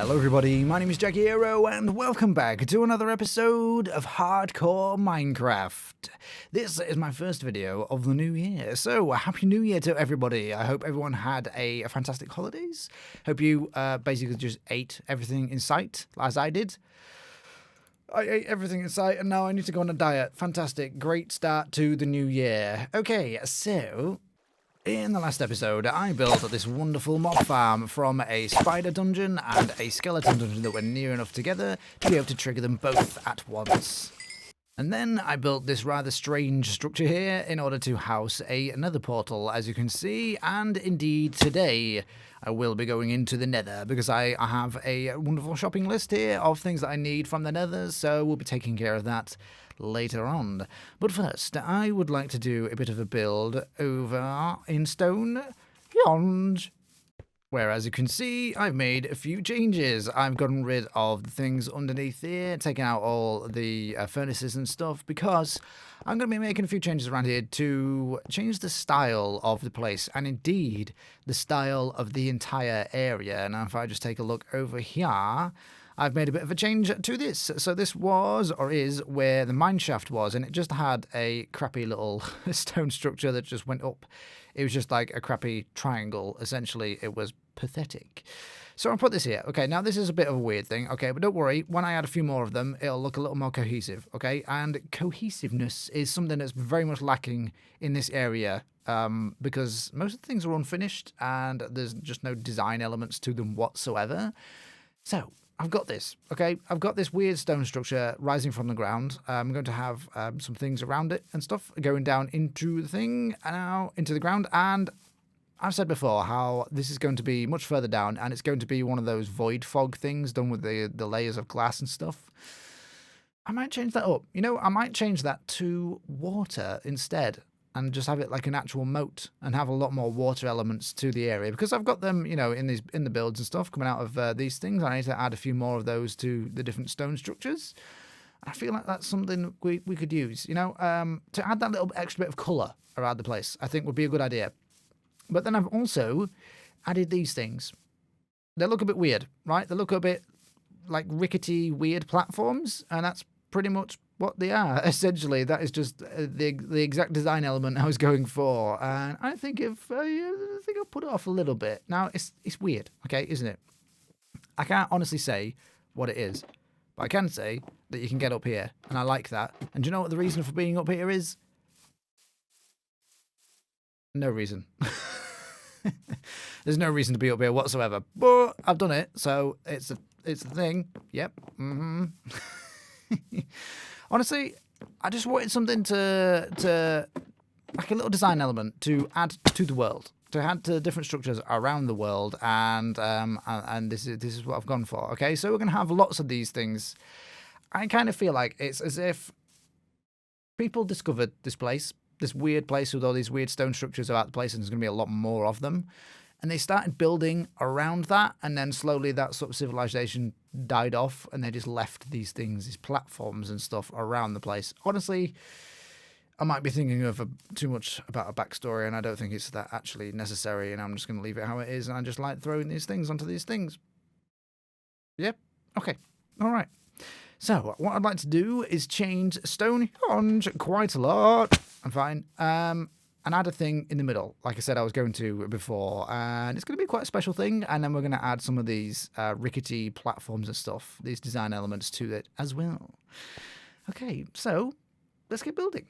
Hello everybody, my name is Jagiero and welcome back to another episode of Hardcore Minecraft. This is my first video of the new year, so Happy New Year to everybody. I hope everyone had a fantastic holidays. Hope you basically just ate everything in sight, as I did. I ate everything in sight and now I need to go on a diet. Fantastic, great start to the new year. Okay, so in the last episode, I built this wonderful mob farm from a spider dungeon and a skeleton dungeon that were near enough together to be able to trigger them both at once. And then I built this rather strange structure here in order to house another portal, as you can see, and indeed today I will be going into the Nether because I have a wonderful shopping list here of things that I need from the Nether, so we'll be taking care of that later on. But first, I would like to do a bit of a build over in stone beyond, where, as you can see, I've made a few changes. I've gotten rid of the things underneath here, taken out all the furnaces and stuff, because I'm going to be making a few changes around here to change the style of the place, and indeed, the style of the entire area. Now, if I just take a look over here, I've made a bit of a change to this. So this was, or is, where the mine shaft was, and it just had a crappy little stone structure that just went up. It was just like a crappy triangle, essentially. It was pathetic. So I'll put this here. Okay, now this is a bit of a weird thing, okay, but don't worry, when I add a few more of them, it'll look a little more cohesive, okay? And cohesiveness is something that's very much lacking in this area, because most of the things are unfinished, and there's just no design elements to them whatsoever. So I've got this, okay? I've got this weird stone structure rising from the ground. I'm going to have some things around it and stuff going down into the thing, now into the ground. And I've said before how this is going to be much further down, and it's going to be one of those void fog things done with the layers of glass and stuff. I might change that up. You know, I might change that to water instead, and just have it like an actual moat and have a lot more water elements to the area, because I've got them, you know, in the builds and stuff coming out of these things. I need to add a few more of those to the different stone structures. I feel like that's something we could use, you know, to add that little extra bit of colour around the place. I think would be a good idea. But then I've also added these things. They look a bit weird, right? They look a bit like rickety, weird platforms, and that's pretty much what they are. Essentially, that is just the exact design element I was going for, and I think I'll put it off a little bit. Now it's weird, okay, isn't it? I can't honestly say what it is, but I can say that you can get up here, and I like that. And do you know what the reason for being up here is? No reason. There's no reason to be up here whatsoever, but I've done it, so it's a thing. Yep. Honestly, I just wanted something to like a little design element to add to the world, to add to different structures around the world, and this is what I've gone for. Okay, so we're gonna have lots of these things. I kind of feel like it's as if people discovered this place, this weird place with all these weird stone structures about the place, and there's gonna be a lot more of them. And they started building around that, and then slowly that sort of civilization died off, and they just left these things, these platforms and stuff around the place. Honestly, I might be thinking of too much about a backstory, and I don't think it's that actually necessary, and I'm just going to leave it how it is, and I just like throwing these things onto these things. Yep. Okay. All right. So what I'd like to do is change Stonehenge quite a lot. I'm fine. And add a thing in the middle, like I said I was going to before, and it's going to be quite a special thing, and then we're going to add some of these rickety platforms and stuff, these design elements to it as well. Okay, so let's get building.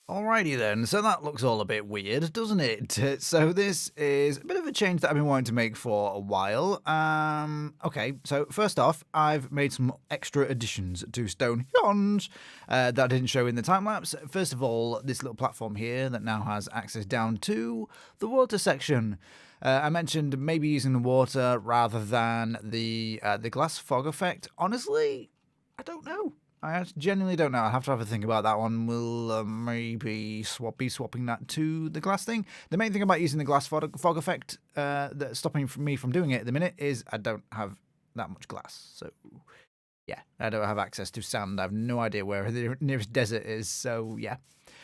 Alrighty then, so that looks all a bit weird, doesn't it? So this is a bit of a change that I've been wanting to make for a while. Okay, so first off, I've made some extra additions to Stone Yons that I didn't show in the time-lapse. First of all, this little platform here that now has access down to the water section. I mentioned maybe using the water rather than the glass fog effect. Honestly, I don't know. I genuinely don't know. I'll have to have a think about that one. We'll maybe be swapping that to the glass thing. The main thing about using the glass fog effect that's stopping me from doing it at the minute is I don't have that much glass. So, yeah, I don't have access to sand. I have no idea where the nearest desert is. So, yeah.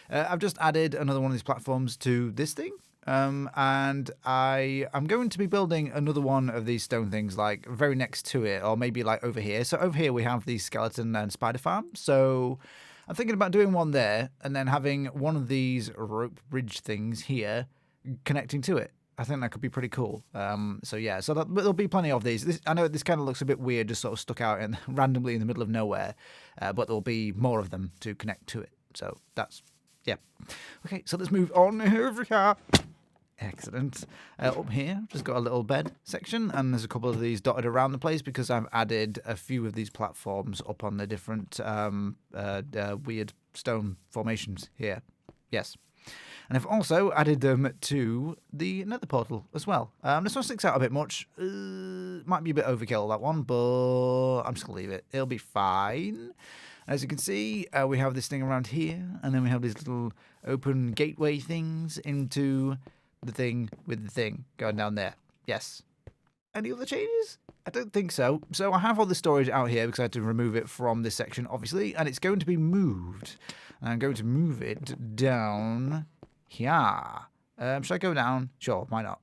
I've just added another one of these platforms to this thing. And I'm going to be building another one of these stone things like very next to it, or maybe like over here. So over here we have the skeleton and spider farm. So I'm thinking about doing one there and then having one of these rope bridge things here connecting to it. I think that could be pretty cool. So yeah, so there'll be plenty of these. I know this kind of looks a bit weird, just sort of stuck out and randomly in the middle of nowhere, but there'll be more of them to connect to it. So that's, yeah. Okay, so let's move on over here. Excellent. Up here, I've just got a little bed section, and there's a couple of these dotted around the place because I've added a few of these platforms up on the different weird stone formations here. Yes. And I've also added them to the Nether portal as well. This one sticks out a bit much. Might be a bit overkill, that one, but I'm just going to leave it. It'll be fine. As you can see, we have this thing around here, and then we have these little open gateway things into the thing with the thing going down there. Yes. Any other changes? I don't think so. So I have all the storage out here because I had to remove it from this section, obviously, and it's going to be moved. I'm going to move it down here. Should I go down? Sure, why not?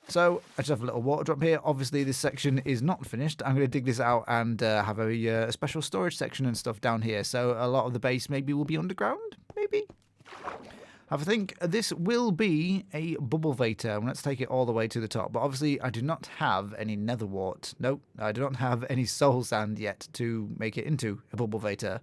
So I just have a little water drop here. Obviously, this section is not finished. I'm going to dig this out and have a special storage section and stuff down here. So a lot of the base maybe will be underground, maybe? I think this will be a bubble vator. Let's take it all the way to the top. But obviously, I do not have any nether wart. Nope, I do not have any soul sand yet to make it into a bubble vator.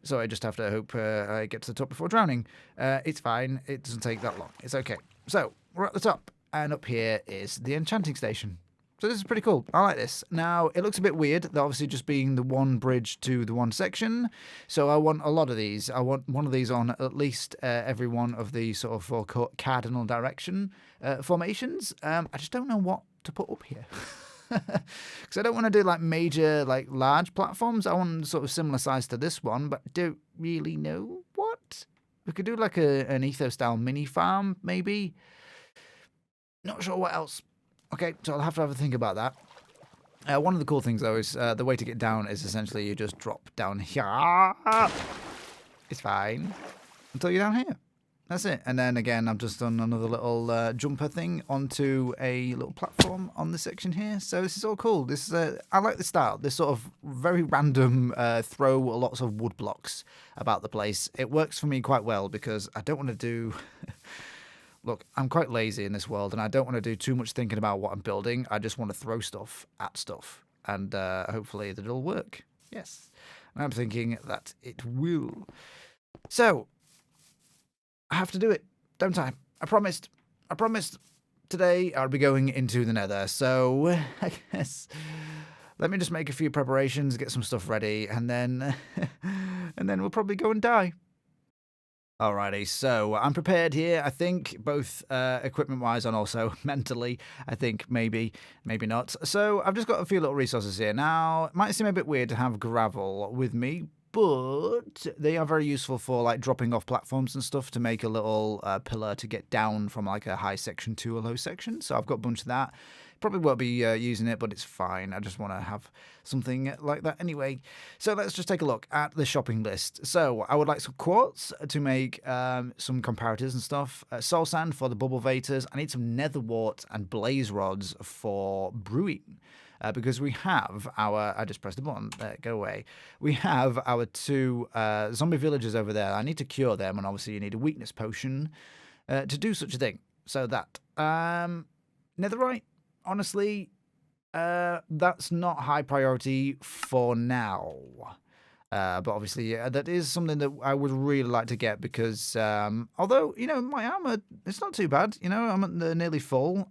So I just have to hope I get to the top before drowning. It's fine. It doesn't take that long. It's okay. So we're at the top. And up here is the enchanting station. So this is pretty cool. I like this. Now, it looks a bit weird, obviously just being the one bridge to the one section. So I want a lot of these. I want one of these on at least every one of the sort of four cardinal direction formations. I just don't know what to put up here. Because I don't want to do like major, like large platforms. I want sort of similar size to this one, but don't really know what. We could do like an Etho-style mini farm, maybe. Not sure what else. Okay, so I'll have to think about that. One of the cool things, though, is the way to get down is essentially you just drop down here. It's fine. Until you're down here. That's it. And then, again, I've just done another little jumper thing onto a little platform on this section here. So this is all cool. This is I like the style. This sort of very random throw lots of wood blocks about the place. It works for me quite well because I don't want to do... Look, I'm quite lazy in this world, and I don't want to do too much thinking about what I'm building. I just want to throw stuff at stuff, and hopefully that it'll work. Yes. And I'm thinking that it will. So, I have to do it, don't I? I promised. Today I'll be going into the Nether, so I guess... Let me just make a few preparations, get some stuff ready, and then we'll probably go and die. Alrighty, so I'm prepared here, I think, both equipment-wise and also mentally. I think maybe not. So I've just got a few little resources here. Now, it might seem a bit weird to have gravel with me, but they are very useful for like dropping off platforms and stuff to make a little pillar to get down from like a high section to a low section. So I've got a bunch of that. Probably won't be using it, but it's fine. I just want to have something like that anyway. So let's just take a look at the shopping list. So I would like some quartz to make some comparators and stuff. Soul sand for the bubble vators. I need some nether wart and blaze rods for brewing. Because we have our... I just pressed the button. There, go away. We have our two zombie villagers over there. I need to cure them, and obviously you need a weakness potion to do such a thing. So that. Netherite. Honestly, that's not high priority for now. But obviously, yeah, that is something that I would really like to get because, although, you know, my armor, it's not too bad. You know, I'm at nearly full,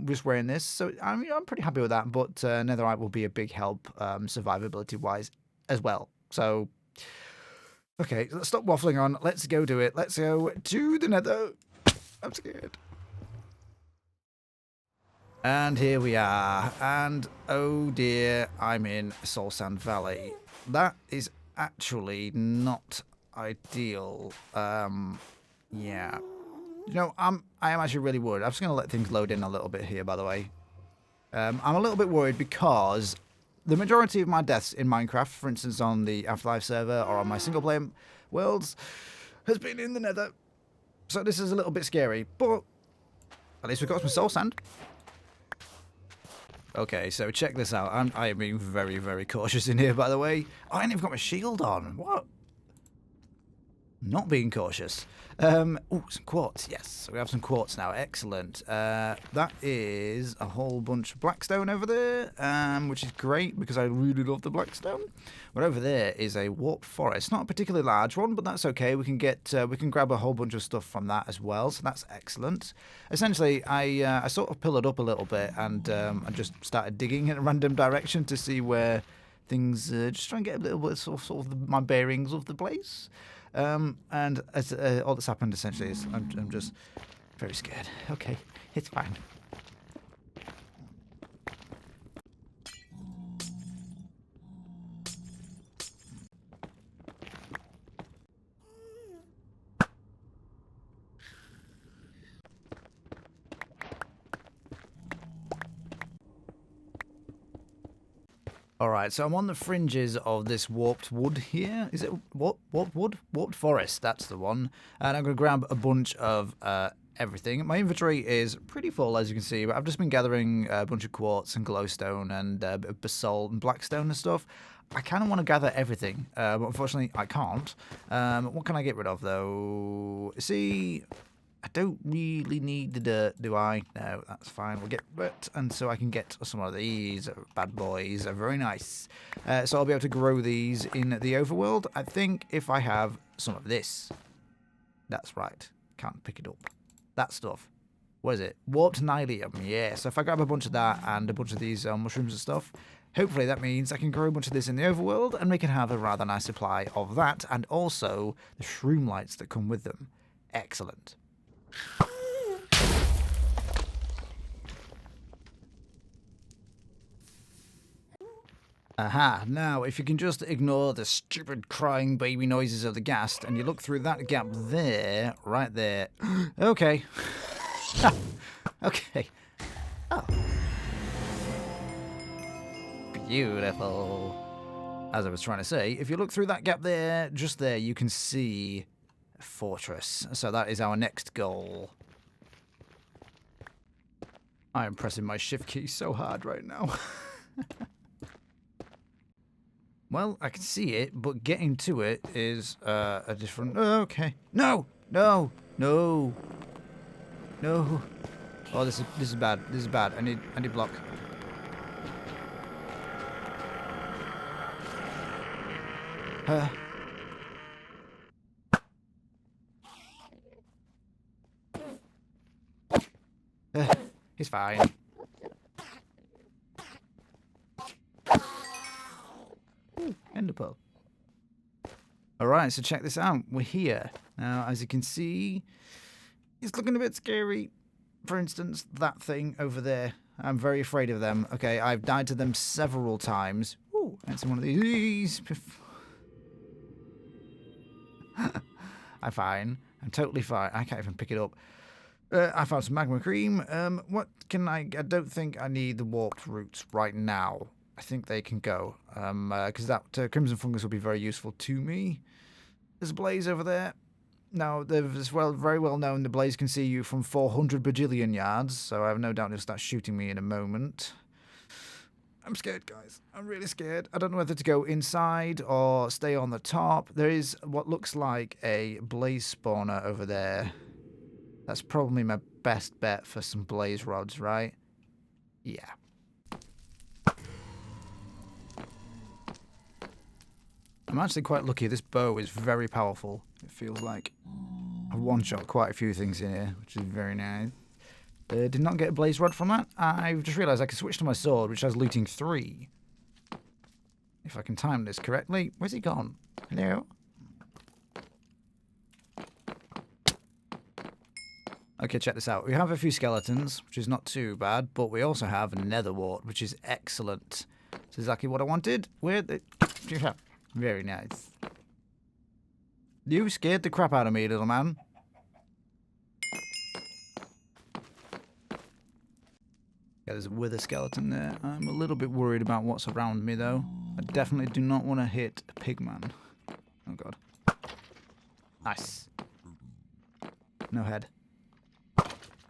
just wearing this. So, I mean, I'm pretty happy with that. But netherite will be a big help survivability-wise as well. So, okay, let's stop waffling on. Let's go do it. Let's go to the nether. I'm scared. And here we are. And, oh dear, I'm in Soul Sand Valley. That is actually not ideal. Yeah. You know, I am actually really worried. I'm just going to let things load in a little bit here, by the way. I'm a little bit worried because the majority of my deaths in Minecraft, for instance on the Afterlife server or on my single player worlds, has been in the nether. So this is a little bit scary, but at least we've got some soul sand. Okay, so check this out. I am being very, very cautious in here, by the way. Oh, I ain't even got my shield on. What? Not being cautious. Ooh, some quartz. Yes, so we have some quartz now. Excellent. That is a whole bunch of blackstone over there, which is great because I really love the blackstone. But over there is a warped forest. Not a particularly large one, but that's okay. We can grab a whole bunch of stuff from that as well, so that's excellent. Essentially, I sort of pillared up a little bit and I just started digging in a random direction to see where things, just try and get a little bit sort of my bearings of the place. And as all that's happened essentially is I'm just very scared. Okay, it's fine. Alright, so I'm on the fringes of this warped wood here. Is it warped wood? Warped forest, that's the one. And I'm going to grab a bunch of everything. My inventory is pretty full, as you can see, but I've just been gathering a bunch of quartz and glowstone and a bit of basalt and blackstone and stuff. I kind of want to gather everything, but unfortunately I can't. What can I get rid of, though? See, I don't really need the dirt, do I? No, that's fine. We'll get it, and so I can get some of these bad boys. Very nice. So I'll be able to grow these in the overworld. I think if I have some of this. That's right. Can't pick it up. That stuff. What is it? Warped Nylium. Yeah, so if I grab a bunch of that and a bunch of these mushrooms and stuff, hopefully that means I can grow a bunch of this in the overworld, and we can have a rather nice supply of that, and also the shroom lights that come with them. Excellent. Aha, now if you can just ignore the stupid crying baby noises of the ghast and you look through that gap there, right there. Okay. Okay. Oh. Beautiful. As I was trying to say, if you look through that gap there, just there, you can see a fortress. So that is our next goal. I am pressing my shift key so hard right now. Well, I can see it, but getting to it is a different... okay. No! No! No! No! Oh, this is bad. This is bad. I need block. He's fine. Ender pearl. Alright, so check this out. We're here. Now, as you can see, it's looking a bit scary. For instance, that thing over there. I'm very afraid of them. Okay, I've died to them several times. Ooh, that's one of these. I'm fine. I'm totally fine. I can't even pick it up. I found some magma cream. What can I don't think I need the warped roots right now. I think they can go. Because that crimson fungus will be very useful to me. There's a blaze over there. Now, there's very well known the blaze can see you from 400 bajillion yards, so I have no doubt he'll start shooting me in a moment. I'm scared, guys. I'm really scared. I don't know whether to go inside or stay on the top. There is what looks like a blaze spawner over there. That's probably my best bet for some blaze rods, right? Yeah. I'm actually quite lucky. This bow is very powerful. It feels like I've one-shot quite a few things in here, which is very nice. Did not get a blaze rod from that. I've just realised I can switch to my sword, which has looting 3. If I can time this correctly. Where's he gone? Hello? Okay, check this out. We have a few skeletons, which is not too bad, but we also have a nether wart, which is excellent. It's exactly what I wanted. Where the... Very nice. You scared the crap out of me, little man. Yeah, there's a wither skeleton there. I'm a little bit worried about what's around me, though. I definitely do not want to hit a pigman. Oh, God. Nice. No head. It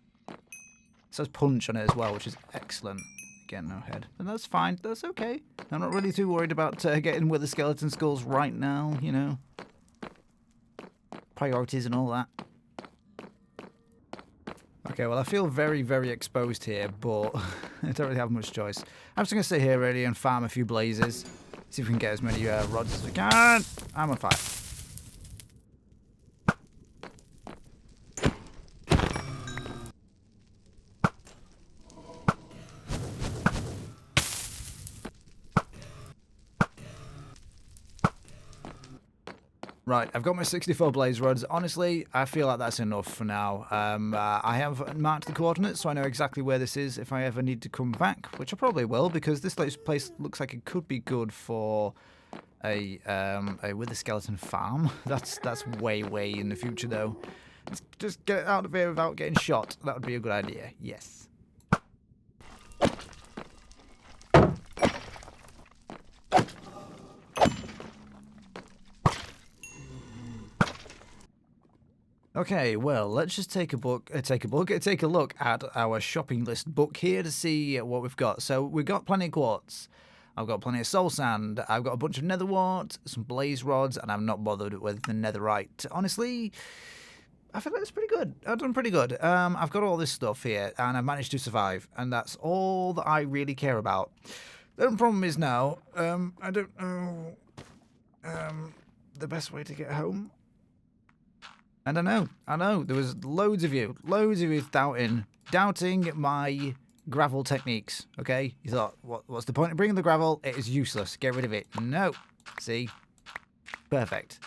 says punch on it as well, which is excellent. Again, no head. And that's fine. That's okay. I'm not really too worried about getting wither skeleton skulls right now, you know. Priorities and all that. Okay, well, I feel very, very exposed here, but I don't really have much choice. I'm just going to sit here, really, and farm a few blazes. See if we can get as many rods as we can. I'm on fire. Right, I've got my 64 blaze rods. Honestly, I feel like that's enough for now. I have marked the coordinates, so I know exactly where this is if I ever need to come back, which I probably will, because this place looks like it could be good for a wither skeleton farm. That's way, way in the future, though. Let's just get out of here without getting shot. That would be a good idea. Yes. Okay, well, let's just take a look at our shopping list book here to see what we've got. So we've got plenty of quartz. I've got plenty of soul sand. I've got a bunch of nether wart, some blaze rods, and I'm not bothered with the netherite. Honestly, I feel like it's pretty good. I've done pretty good. I've got all this stuff here, and I've managed to survive, and that's all that I really care about. The problem is now, I don't know the best way to get home. And I know, there was loads of you doubting my gravel techniques, okay? You thought, what's the point of bringing the gravel? It is useless, get rid of it. No, see? Perfect.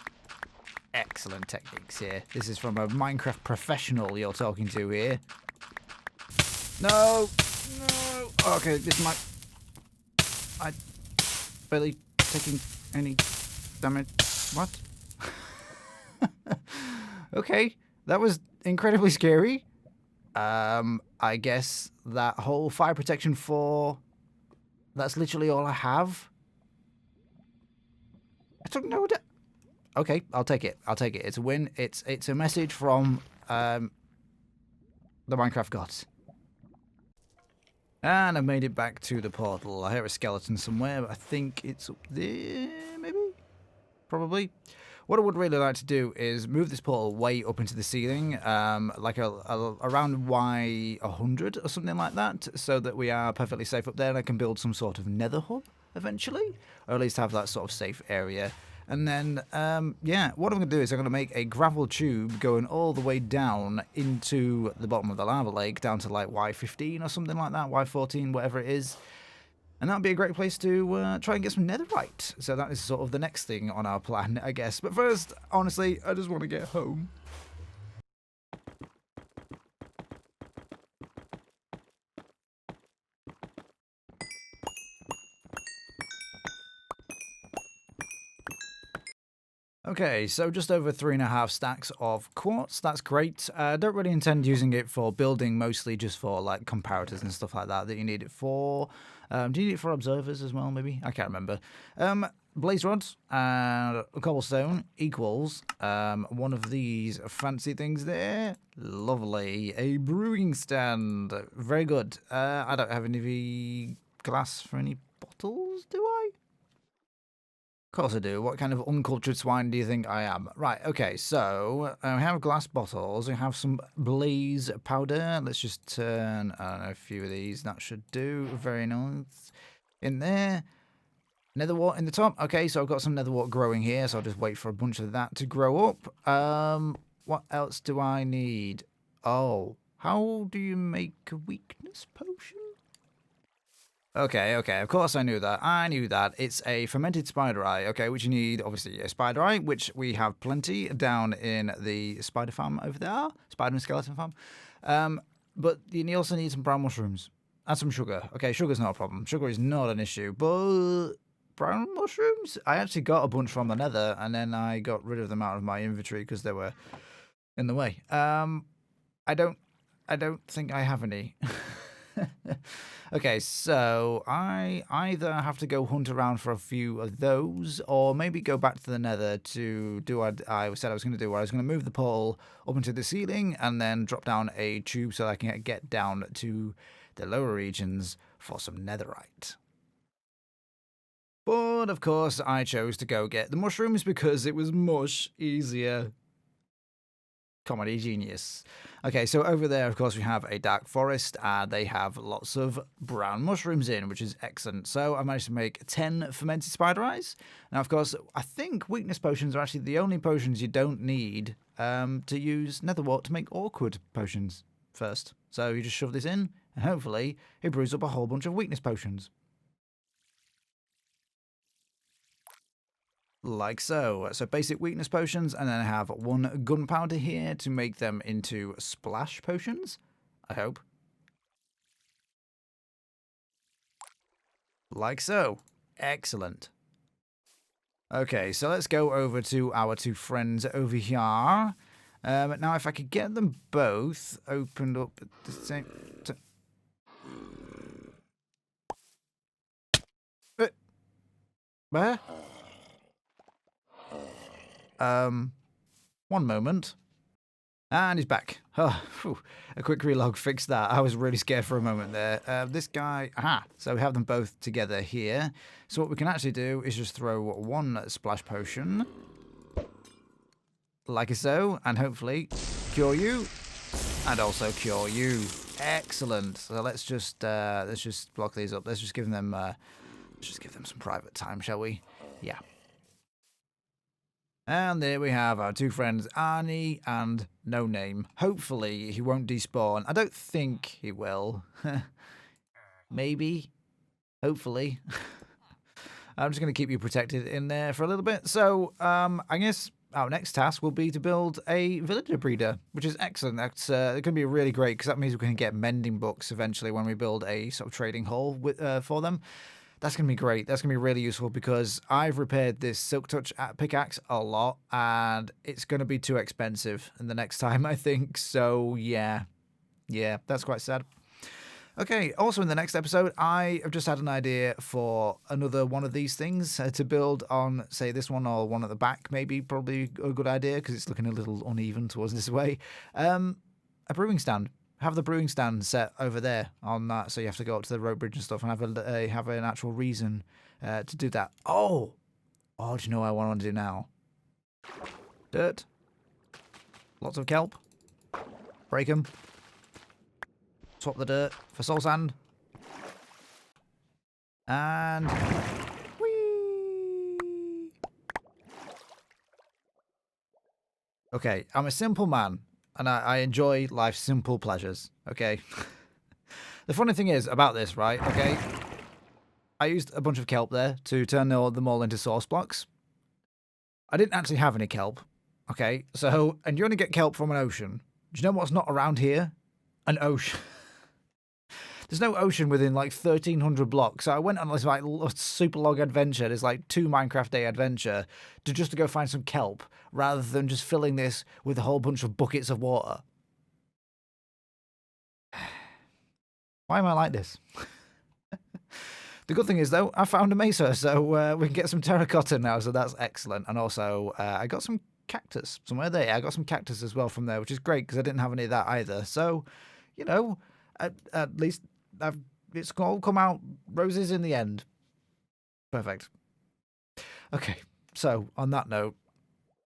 Excellent techniques here. This is from a Minecraft professional you're talking to here. No, okay, this might... I barely taking any damage. What? Okay, that was incredibly scary. I guess that whole fire protection 4, that's literally all I have. I took no... Okay, I'll take it. It's a win. It's a message from the Minecraft gods. And I've made it back to the portal. I hear a skeleton somewhere, but I think it's up there, maybe? Probably. What I would really like to do is move this portal way up into the ceiling, like around Y100 or something like that, so that we are perfectly safe up there and I can build some sort of nether hub eventually, or at least have that sort of safe area. And then, yeah, what I'm going to do is I'm going to make a gravel tube going all the way down into the bottom of the lava lake, down to like Y15 or something like that, Y14, whatever it is. And that would be a great place to try and get some netherite. So that is sort of the next thing on our plan, I guess. But first, honestly, I just want to get home. Okay, so just over 3.5 stacks of quartz. That's great. Don't really intend using it for building, mostly just for like comparators and stuff like that you need it for. Do you need it for observers as well, maybe? I can't remember. Blaze rods and cobblestone equals one of these fancy things there. Lovely. A brewing stand. Very good. I don't have any glass for any bottles, do I? Of course I do. What kind of uncultured swine do you think I am? Right, okay, so we have glass bottles. We have some blaze powder. Let's just turn a few of these. That should do. Very nice. In there. nether wart in the top. Okay, so I've got some nether wart growing here, so I'll just wait for a bunch of that to grow up. What else do I need? Oh, how do you make a weakness potion? Okay, of course I knew that. I knew that. It's a fermented spider eye, okay, which you need, obviously, a spider eye, which we have plenty down in the spider farm over there. Spider and skeleton farm. But you also need some brown mushrooms and some sugar. Okay, sugar's not a problem. Sugar is not an issue, but brown mushrooms? I actually got a bunch from the nether, and then I got rid of them out of my inventory because they were in the way. I don't think I have any. Okay, so I either have to go hunt around for a few of those, or maybe go back to the nether to do what I said I was going to do, where I was going to move the portal up into the ceiling and then drop down a tube so I can get down to the lower regions for some netherite. But, of course, I chose to go get the mushrooms because it was much easier. Comedy genius. Okay, so over there, of course, we have a dark forest, and they have lots of brown mushrooms in, which is excellent. So I managed to make 10 fermented spider eyes. Now, of course, I think weakness potions are actually the only potions you don't need to use nether wart to make awkward potions first. So you just shove this in, and hopefully it brews up a whole bunch of weakness potions. Like so. So basic weakness potions, and then I have 1 gunpowder here to make them into splash potions, I hope. Like so. Excellent. Okay, so let's go over to our 2 friends over here. Now, if I could get them both opened up at the same time. Where? 1 moment. And he's back. Oh, whew. A quick relog fixed that. I was really scared for a moment there. This guy... Aha! So we have them both together here. So what we can actually do is just throw 1 splash potion. Like so. And hopefully cure you. And also cure you. Excellent. So let's just block these up. Let's just give them some private time, shall we? Yeah. And there we have our 2 friends, Arnie and No Name. Hopefully he won't despawn. I don't think he will. Maybe. Hopefully. I'm just going to keep you protected in there for a little bit. So, I guess our next task will be to build a villager breeder, which is excellent. That's going to be really great because that means we can get mending books eventually when we build a sort of trading hall for them. That's going to be great. That's going to be really useful because I've repaired this Silk Touch pickaxe a lot, and it's going to be too expensive in the next time, I think. So, yeah. Yeah, that's quite sad. Okay, also in the next episode, I have just had an idea for another one of these things to build on, say, this one or one at the back, maybe, probably a good idea because it's looking a little uneven towards this way. A brewing stand. Have the brewing stand set over there on that, so you have to go up to the rope bridge and stuff, and have an actual reason to do that. Oh, do you know what I want to do now? Dirt. Lots of kelp. Break them. Swap the dirt for soul sand. And whee! Okay, I'm a simple man. And I enjoy life's simple pleasures, okay? The funny thing is about this, right, okay? I used a bunch of kelp there to turn them all into source blocks. I didn't actually have any kelp, okay? So, and you only get kelp from an ocean. Do you know what's not around here? An ocean. There's no ocean within like 1,300 blocks. So I went on this like super long adventure. There's like 2 Minecraft day adventure to go find some kelp rather than just filling this with a whole bunch of buckets of water. Why am I like this? The good thing is though, I found a mesa, so we can get some terracotta now. So that's excellent. And also I got some cactus somewhere there. I got some cactus as well from there, which is great because I didn't have any of that either. So, you know, at least it's all come out roses in the end. Perfect. Okay, so on that note,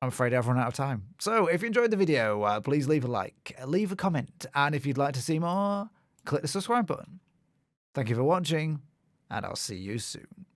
I'm afraid I've run out of time. So if you enjoyed the video, please leave a like, leave a comment, and if you'd like to see more, click the subscribe button. Thank you for watching, and I'll see you soon.